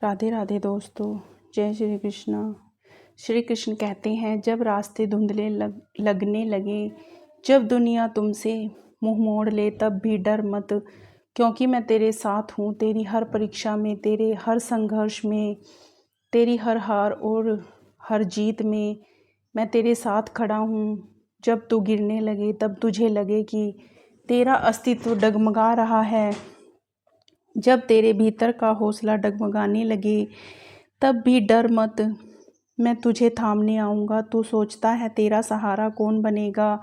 राधे राधे दोस्तों, जय श्री कृष्णा। श्री कृष्ण कहते हैं, जब रास्ते धुंधले लगने लगे, जब दुनिया तुमसे मुंह मोड़ ले, तब भी डर मत, क्योंकि मैं तेरे साथ हूँ। तेरी हर परीक्षा में, तेरे हर संघर्ष में, तेरी हर हार और हर जीत में मैं तेरे साथ खड़ा हूँ। जब तू गिरने लगे, तब तुझे लगे कि तेरा अस्तित्व डगमगा रहा है, जब तेरे भीतर का हौसला डगमगाने लगे, तब भी डर मत, मैं तुझे थामने आऊँगा। तू सोचता है तेरा सहारा कौन बनेगा,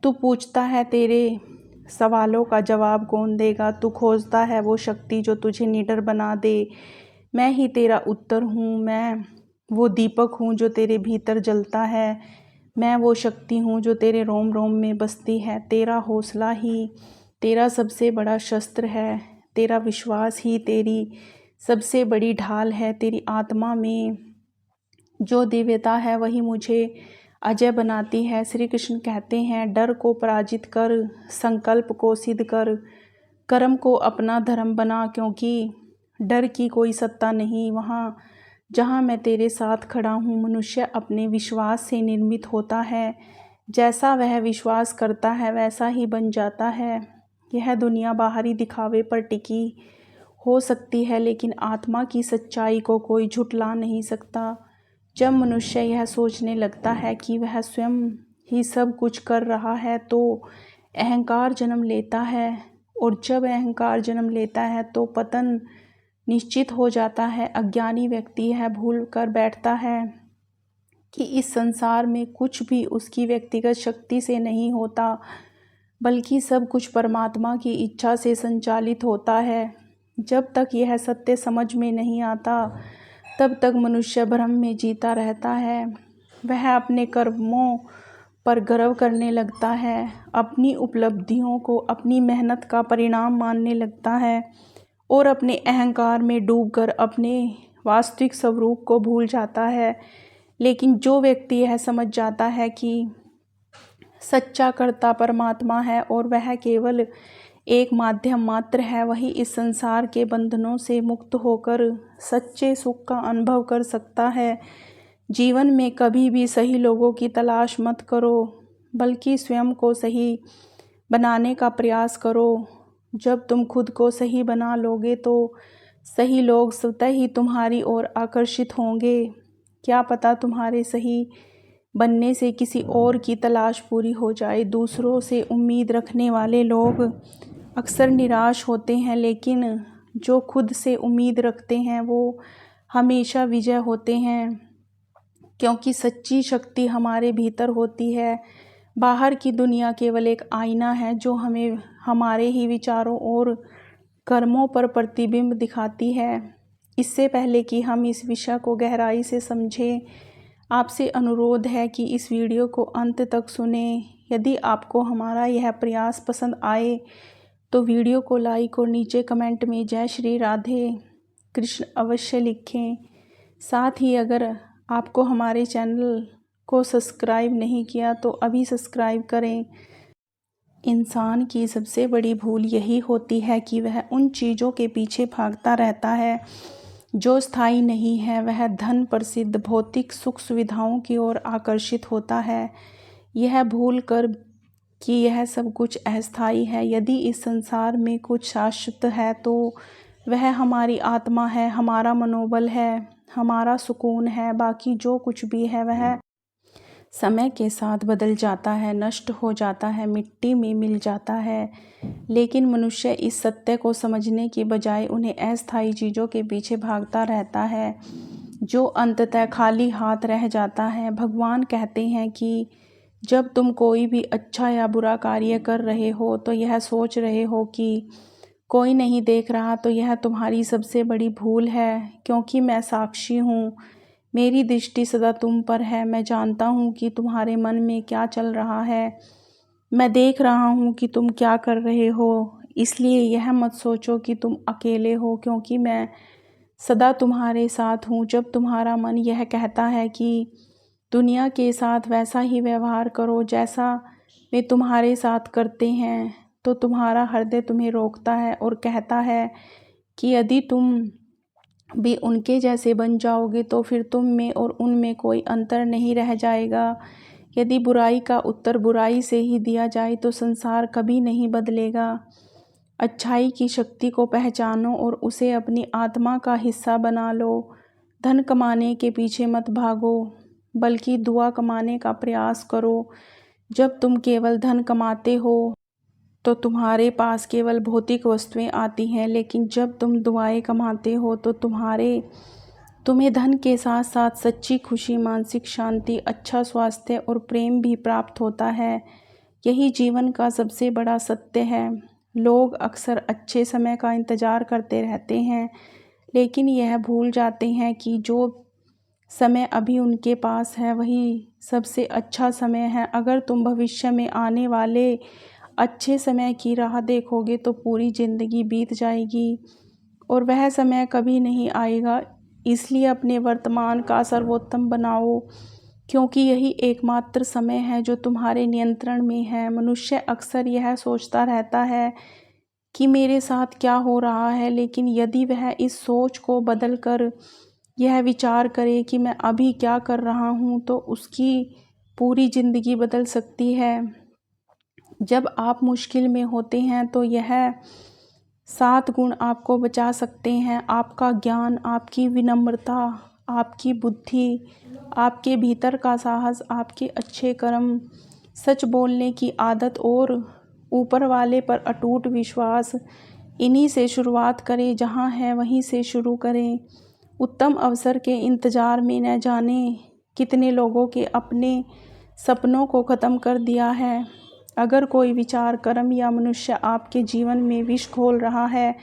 तू पूछता है तेरे सवालों का जवाब कौन देगा, तू खोजता है वो शक्ति जो तुझे निडर बना दे। मैं ही तेरा उत्तर हूँ, मैं वो दीपक हूँ जो तेरे भीतर जलता है, मैं वो शक्ति हूँ जो तेरे रोम रोम में बसती है। तेरा हौसला ही तेरा सबसे बड़ा शस्त्र है, तेरा विश्वास ही तेरी सबसे बड़ी ढाल है। तेरी आत्मा में जो दिव्यता है वही मुझे अजय बनाती है। श्री कृष्ण कहते हैं, डर को पराजित कर, संकल्प को सिद्ध कर, कर्म को अपना धर्म बना, क्योंकि डर की कोई सत्ता नहीं वहाँ जहाँ मैं तेरे साथ खड़ा हूँ। मनुष्य अपने विश्वास से निर्मित होता है, जैसा वह विश्वास करता है वैसा ही बन जाता है। यह दुनिया बाहरी दिखावे पर टिकी हो सकती है, लेकिन आत्मा की सच्चाई को कोई झुठला नहीं सकता। जब मनुष्य यह सोचने लगता है कि वह स्वयं ही सब कुछ कर रहा है, तो अहंकार जन्म लेता है, और जब अहंकार जन्म लेता है तो पतन निश्चित हो जाता है। अज्ञानी व्यक्ति यह भूल कर बैठता है कि इस संसार में कुछ भी उसकी व्यक्तिगत शक्ति से नहीं होता, बल्कि सब कुछ परमात्मा की इच्छा से संचालित होता है। जब तक यह सत्य समझ में नहीं आता, तब तक मनुष्य भ्रम में जीता रहता है। वह अपने कर्मों पर गर्व करने लगता है, अपनी उपलब्धियों को अपनी मेहनत का परिणाम मानने लगता है, और अपने अहंकार में डूबकर अपने वास्तविक स्वरूप को भूल जाता है। लेकिन जो व्यक्ति यह समझ जाता है कि सच्चा कर्ता परमात्मा है और वह केवल एक माध्यम मात्र है, वही इस संसार के बंधनों से मुक्त होकर सच्चे सुख का अनुभव कर सकता है। जीवन में कभी भी सही लोगों की तलाश मत करो, बल्कि स्वयं को सही बनाने का प्रयास करो। जब तुम खुद को सही बना लोगे तो सही लोग स्वतः ही तुम्हारी ओर आकर्षित होंगे। क्या पता तुम्हारे सही बनने से किसी और की तलाश पूरी हो जाए। दूसरों से उम्मीद रखने वाले लोग अक्सर निराश होते हैं, लेकिन जो खुद से उम्मीद रखते हैं वो हमेशा विजय होते हैं, क्योंकि सच्ची शक्ति हमारे भीतर होती है। बाहर की दुनिया केवल एक आईना है जो हमें हमारे ही विचारों और कर्मों पर प्रतिबिंब दिखाती है। इससे पहले कि हम इस विषय को गहराई से समझें, आपसे अनुरोध है कि इस वीडियो को अंत तक सुनें। यदि आपको हमारा यह प्रयास पसंद आए तो वीडियो को लाइक और नीचे कमेंट में जय श्री राधे कृष्ण अवश्य लिखें। साथ ही अगर आपको हमारे चैनल को सब्सक्राइब नहीं किया तो अभी सब्सक्राइब करें। इंसान की सबसे बड़ी भूल यही होती है कि वह उन चीज़ों के पीछे भागता रहता है जो स्थायी नहीं है। वह धन, प्रसिद्ध, भौतिक सुख सुविधाओं की ओर आकर्षित होता है, यह भूल कर कि यह सब कुछ अस्थायी है। यदि इस संसार में कुछ शाश्वत है तो वह हमारी आत्मा है, हमारा मनोबल है, हमारा सुकून है। बाकी जो कुछ भी है वह समय के साथ बदल जाता है, नष्ट हो जाता है, मिट्टी में मिल जाता है। लेकिन मनुष्य इस सत्य को समझने की बजाय उन्हें अस्थायी चीज़ों के पीछे भागता रहता है, जो अंततः खाली हाथ रह जाता है। भगवान कहते हैं कि जब तुम कोई भी अच्छा या बुरा कार्य कर रहे हो तो यह सोच रहे हो कि कोई नहीं देख रहा, तो यह तुम्हारी सबसे बड़ी भूल है, क्योंकि मैं साक्षी हूँ। मेरी दृष्टि सदा तुम पर है। मैं जानता हूँ कि तुम्हारे मन में क्या चल रहा है, मैं देख रहा हूँ कि तुम क्या कर रहे हो। इसलिए यह मत सोचो कि तुम अकेले हो, क्योंकि मैं सदा तुम्हारे साथ हूँ। जब तुम्हारा मन यह कहता है कि दुनिया के साथ वैसा ही व्यवहार करो जैसा वे तुम्हारे साथ करते हैं, तो तुम्हारा हृदय तुम्हें रोकता है और कहता है कि यदि तुम भी उनके जैसे बन जाओगे तो फिर तुम में और उनमें कोई अंतर नहीं रह जाएगा। यदि बुराई का उत्तर बुराई से ही दिया जाए तो संसार कभी नहीं बदलेगा। अच्छाई की शक्ति को पहचानो और उसे अपनी आत्मा का हिस्सा बना लो। धन कमाने के पीछे मत भागो, बल्कि दुआ कमाने का प्रयास करो। जब तुम केवल धन कमाते हो तो तुम्हारे पास केवल भौतिक वस्तुएं आती हैं, लेकिन जब तुम दुआएं कमाते हो तो तुम्हें धन के साथ साथ सच्ची खुशी, मानसिक शांति, अच्छा स्वास्थ्य और प्रेम भी प्राप्त होता है। यही जीवन का सबसे बड़ा सत्य है। लोग अक्सर अच्छे समय का इंतज़ार करते रहते हैं, लेकिन यह भूल जाते हैं कि जो समय अभी उनके पास है वही सबसे अच्छा समय है। अगर तुम भविष्य में आने वाले अच्छे समय की राह देखोगे तो पूरी ज़िंदगी बीत जाएगी और वह समय कभी नहीं आएगा। इसलिए अपने वर्तमान का सर्वोत्तम बनाओ, क्योंकि यही एकमात्र समय है जो तुम्हारे नियंत्रण में है। मनुष्य अक्सर यह सोचता रहता है कि मेरे साथ क्या हो रहा है, लेकिन यदि वह इस सोच को बदल कर यह विचार करे कि मैं अभी क्या कर रहा हूँ, तो उसकी पूरी ज़िंदगी बदल सकती है। जब आप मुश्किल में होते हैं तो यह 7 गुण आपको बचा सकते हैं: आपका ज्ञान, आपकी विनम्रता, आपकी बुद्धि, आपके भीतर का साहस, आपके अच्छे कर्म, सच बोलने की आदत और ऊपर वाले पर अटूट विश्वास। इन्हीं से शुरुआत करें, जहाँ है वहीं से शुरू करें। उत्तम अवसर के इंतज़ार में न जाने कितने लोगों के अपने सपनों को ख़त्म कर दिया है। अगर कोई विचार, कर्म या मनुष्य आपके जीवन में विष घोल रहा है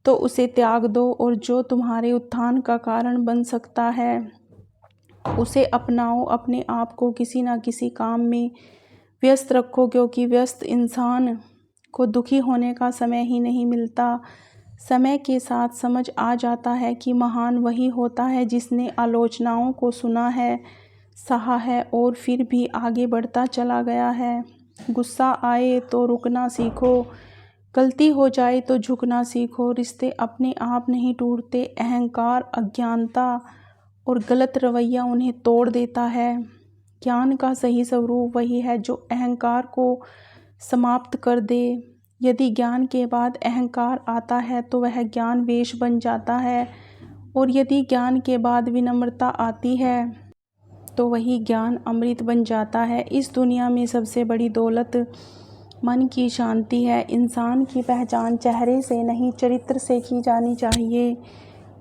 तो उसे त्याग दो और जो तुम्हारे उत्थान का कारण बन सकता है उसे अपनाओ। अपने आप को किसी न किसी काम में व्यस्त रखो, क्योंकि व्यस्त इंसान को दुखी होने का समय ही नहीं मिलता। समय के साथ समझ आ जाता है कि महान वही होता है जिसने आलोचनाओं को सुना है, सहा है और फिर भी आगे बढ़ता चला गया है। गुस्सा आए तो रुकना सीखो, गलती हो जाए तो झुकना सीखो। रिश्ते अपने आप नहीं टूटते, अहंकार, अज्ञानता और गलत रवैया उन्हें तोड़ देता है। ज्ञान का सही स्वरूप वही है जो अहंकार को समाप्त कर दे। यदि ज्ञान के बाद अहंकार आता है तो वह ज्ञान वेश बन जाता है, और यदि ज्ञान के बाद विनम्रता आती है तो वही ज्ञान अमृत बन जाता है। इस दुनिया में सबसे बड़ी दौलत मन की शांति है। इंसान की पहचान चेहरे से नहीं, चरित्र से की जानी चाहिए,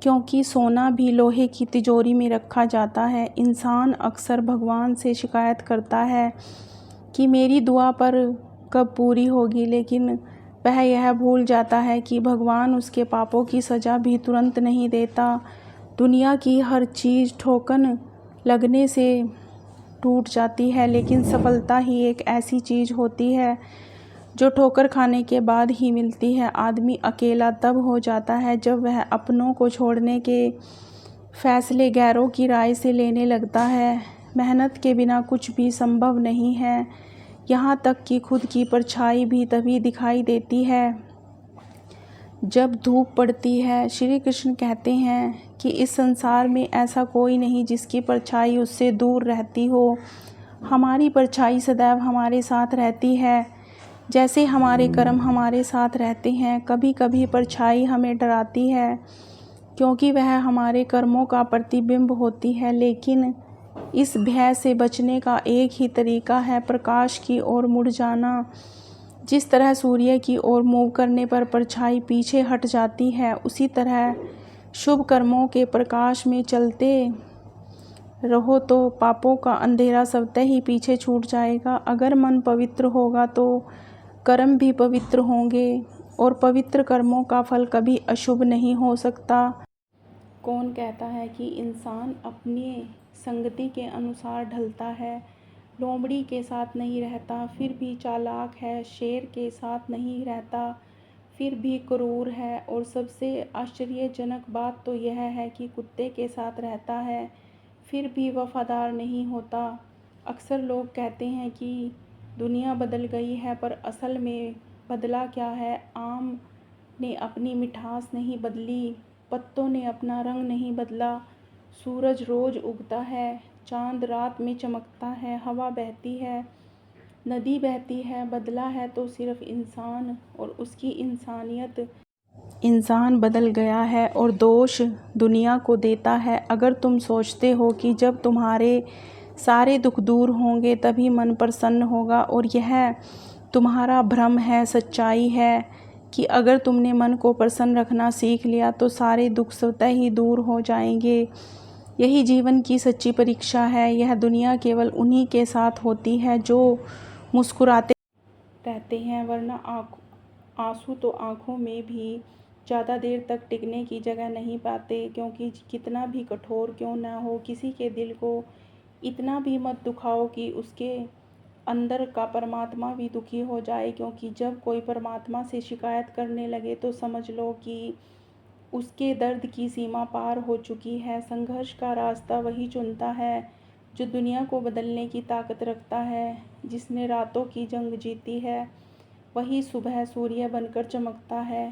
क्योंकि सोना भी लोहे की तिजोरी में रखा जाता है। इंसान अक्सर भगवान से शिकायत करता है कि मेरी दुआ पर कब पूरी होगी, लेकिन वह यह भूल जाता है कि भगवान उसके पापों की सज़ा भी तुरंत नहीं देता। दुनिया की हर चीज़ ठोकर लगने से टूट जाती है, लेकिन सफलता ही एक ऐसी चीज़ होती है जो ठोकर खाने के बाद ही मिलती है। आदमी अकेला तब हो जाता है जब वह अपनों को छोड़ने के फैसले गैरों की राय से लेने लगता है। मेहनत के बिना कुछ भी संभव नहीं है, यहाँ तक कि खुद की परछाई भी तभी दिखाई देती है जब धूप पड़ती है। श्री कृष्ण कहते हैं कि इस संसार में ऐसा कोई नहीं जिसकी परछाई उससे दूर रहती हो। हमारी परछाई सदैव हमारे साथ रहती है, जैसे हमारे कर्म हमारे साथ रहते हैं। कभी कभी परछाई हमें डराती है, क्योंकि वह हमारे कर्मों का प्रतिबिंब होती है, लेकिन इस भय से बचने का एक ही तरीका है, प्रकाश की ओर मुड़ जाना। जिस तरह सूर्य की ओर मूव करने पर परछाई पीछे हट जाती है, उसी तरह शुभ कर्मों के प्रकाश में चलते रहो तो पापों का अंधेरा स्वतः ही पीछे छूट जाएगा। अगर मन पवित्र होगा तो कर्म भी पवित्र होंगे, और पवित्र कर्मों का फल कभी अशुभ नहीं हो सकता। कौन कहता है कि इंसान अपनी संगति के अनुसार ढलता है? लोमड़ी के साथ नहीं रहता फिर भी चालाक है, शेर के साथ नहीं रहता फिर भी क्रूर है, और सबसे आश्चर्यजनक बात तो यह है कि कुत्ते के साथ रहता है फिर भी वफादार नहीं होता। अक्सर लोग कहते हैं कि दुनिया बदल गई है, पर असल में बदला क्या है? आम ने अपनी मिठास नहीं बदली, पत्तों ने अपना रंग नहीं बदला। सूरज रोज उगता है, चांद रात में चमकता है, हवा बहती है, नदी बहती है, बदला है तो सिर्फ इंसान और उसकी इंसानियत। इंसान बदल गया है और दोष दुनिया को देता है। अगर तुम सोचते हो कि जब तुम्हारे सारे दुख दूर होंगे तभी मन प्रसन्न होगा, और यह तुम्हारा भ्रम है, सच्चाई है कि अगर तुमने मन को प्रसन्न रखना सीख लिया तो सारे दुख स्वतः ही दूर हो जाएंगे। यही जीवन की सच्ची परीक्षा है। यह दुनिया केवल उन्हीं के साथ होती है जो मुस्कुराते रहते हैं, वरना आंसू तो आँखों में भी ज़्यादा देर तक टिकने की जगह नहीं पाते। क्योंकि कितना भी कठोर क्यों ना हो, किसी के दिल को इतना भी मत दुखाओ कि उसके अंदर का परमात्मा भी दुखी हो जाए। क्योंकि जब कोई परमात्मा से शिकायत करने लगे तो समझ लो कि उसके दर्द की सीमा पार हो चुकी है। संघर्ष का रास्ता वही चुनता है जो दुनिया को बदलने की ताकत रखता है। जिसने रातों की जंग जीती है वही सुबह सूर्य बनकर चमकता है।